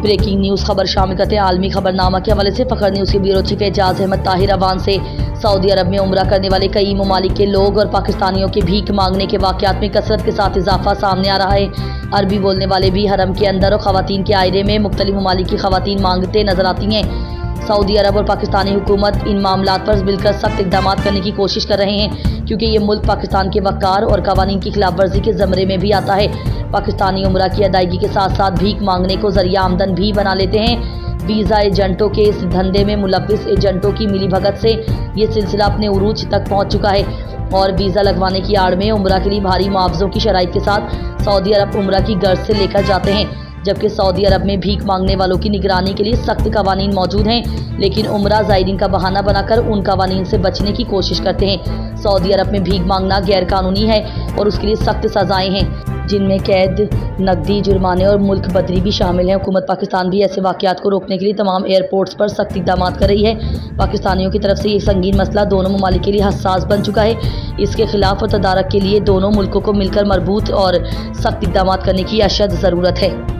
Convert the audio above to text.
Breaking news खबर शामिल करते हैं आलमी खबरनामा के हवाले से। फखर न्यूज़ के ब्यूरो चीफ एजाज अहमद ताहिर अवान से सऊदी अरब में उम्रा करने वाले कई ममालिक के लोग और पाकिस्तानियों के भीख मांगने के वाक़यात में कसरत के साथ इजाफा सामने आ रहा है। अरबी बोलने वाले भी हरम के अंदर और ख़वातीन के आयरे में मुख्तलिफ ममालिक की ख़वातीन मांगते नजर आती हैं। सऊदी अरब और पाकिस्तानी हुकूमत इन मामलात पर मिलकर सख्त इक़दाम करने की कोशिश कर रहे हैं, क्योंकि ये मुल्क पाकिस्तान के वक़ार और कवानीन की खिलाफ वर्जी के ज़मरे में भी आता है। पाकिस्तानी उम्रा की अदायगी के साथ साथ भीख मांगने को ज़रिया आमदन भी बना लेते हैं। वीज़ा एजेंटों के इस धंधे में मुलव्विस एजेंटों की मिलीभगत से ये सिलसिला अपने उरूज तक पहुँच चुका है और वीज़ा लगवाने की आड़ में उम्रा के लिए भारी मुआवज़ों की शराइत के साथ सऊदी अरब उम्रा की गर्ज से लेकर जाते हैं, जबकि सऊदी अरब में भीख मांगने वालों की निगरानी के लिए सख्त कवानीन मौजूद हैं, लेकिन उम्रा ज़ायरीन का बहाना बनाकर उन कवानीन से बचने की कोशिश करते हैं। सऊदी अरब में भीख मांगना गैर कानूनी है और उसके लिए सख्त सज़ाएँ हैं, जिनमें कैद, नकदी जुर्माने और मुल्क बदरी भी शामिल हैं। हुकूमत पाकिस्तान भी ऐसे वाक़यात को रोकने के लिए तमाम एयरपोर्ट्स पर सख्त इक़दाम कर रही है। पाकिस्तानियों की तरफ से ये संगीन मसला दोनों ममालिक के लिए हसास बन चुका है। इसके खिलाफ और तदारक के लिए दोनों मुल्कों को मिलकर मरबूत और सख्त इक़दाम करने की अशद ज़रूरत है।